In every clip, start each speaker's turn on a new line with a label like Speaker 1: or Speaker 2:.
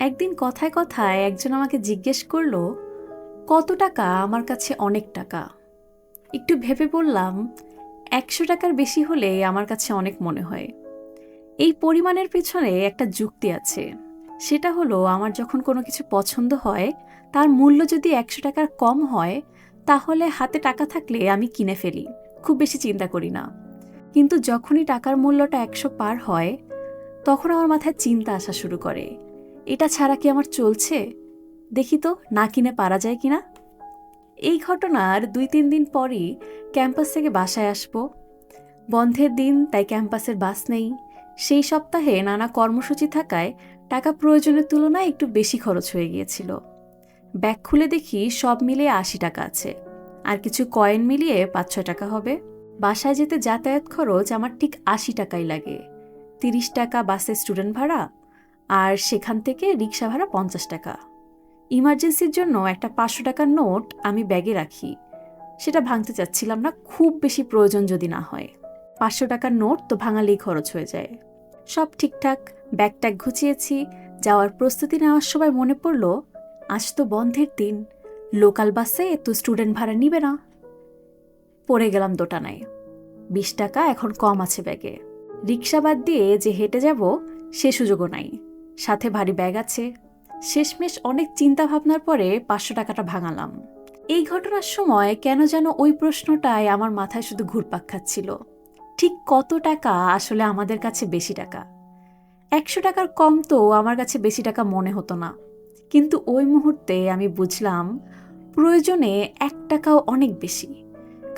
Speaker 1: একদিন কথায় কথায় একজন আমাকে জিজ্ঞেস করলো, কত টাকা আমার কাছে অনেক টাকা। একটু ভেবে বললাম, 100 টাকার বেশি হলে আমার কাছে অনেক মনে হয়। এই পরিমাণের পেছনে একটা যুক্তি আছে। সেটা হলো, আমার যখন কোনো কিছু পছন্দ হয়, তার মূল্য যদি 100 টাকার কম হয়, তাহলে হাতে টাকা থাকলে আমি কিনে ফেলি, খুব বেশি চিন্তা করি না। কিন্তু যখনই টাকার মূল্যটা 100 পার হয়, তখন আমার মাথায় চিন্তা আসা শুরু করে, এটা ছাড়া কি আমার চলছে? দেখি তো না কিনে পারা যায় কিনা। এই ঘটনার 2-3 দিন পরই ক্যাম্পাস থেকে বাসায় আসব। বন্ধের দিন, তাই ক্যাম্পাসের বাস নেই। সেই সপ্তাহে নানা কর্মসূচি থাকায় টাকা প্রয়োজনের তুলনায় একটু বেশি খরচ হয়ে গিয়েছিল। ব্যাগ খুলে দেখি সব মিলিয়ে 80 টাকা আছে, আর কিছু কয়েন মিলিয়ে 5-6 টাকা হবে। বাসায় যেতে যাতায়াত খরচ আমার ঠিক 80 টাকাই লাগে। 30 টাকা বাসে স্টুডেন্ট ভাড়া, আর সেখান থেকে রিক্সা ভাড়া 50 টাকা। ইমার্জেন্সির জন্য একটা 500 টাকার নোট আমি ব্যাগে রাখি, সেটা ভাঙতে চাচ্ছিলাম না, খুব বেশি প্রয়োজন যদি না হয়। 500 টাকার নোট তো ভাঙালেই খরচ হয়ে যায়। সব ঠিকঠাক, ব্যাগ ট্যাগ গুছিয়েছি। যাওয়ার প্রস্তুতি নেওয়ার সময় মনে পড়ল, আজ তো বন্ধের দিন, লোকাল বাসে তো স্টুডেন্ট ভাড়া নিবে না। পড়ে গেলাম দোটানায়। 20 টাকা এখন কম আছে ব্যাগে। রিক্সা বাদ দিয়ে যে হেঁটে যাব, সে সুযোগও নাই। সাথে ভারী ব্যাগ আছে। শেষমেশ অনেক চিন্তা ভাবনার পরে 500 টাকাটা ভাঙালাম। এই ঘটনার সময় কেন যেন ওই প্রশ্নটাই আমার মাথায় শুধু ঘুরপাক খাচ্ছিল, ঠিক কত টাকা আসলে আমাদের কাছে বেশি টাকা? 100 টাকার কম তো আমার কাছে বেশি টাকা মনে হতো না, কিন্তু ওই মুহূর্তে আমি বুঝলাম, প্রয়োজনে 1 টাকাও অনেক বেশি,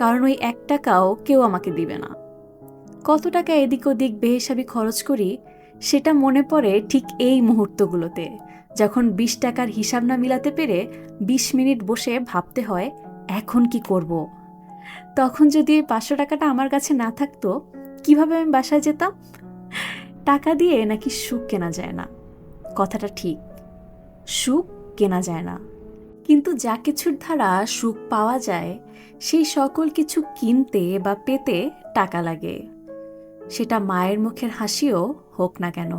Speaker 1: কারণ ওই 1 টাকাও কেউ আমাকে দিবে না। কত টাকা এদিক ওদিক বেহিসাবি খরচ করি, সেটা মনে পড়ে ঠিক এই মুহূর্তগুলোতে, যখন 20 টাকার হিসাব না মিলাতে পেরে 20 মিনিট বসে ভাবতে হয় এখন কি করব। তখন যদি 500 টাকাটা আমার কাছে না থাকতো, কিভাবে আমি বাসায় যেতাম? টাকা দিয়ে নাকি সুখ কেনা যায় না? কথাটা ঠিক, সুখ কেনা যায় না, কিন্তু যা কিছুর দ্বারা সুখ পাওয়া যায়, সেই সকল কিছু কিনতে বা পেতে টাকা লাগে। সেটা মায়ের মুখের হাসিও হোক না কেন।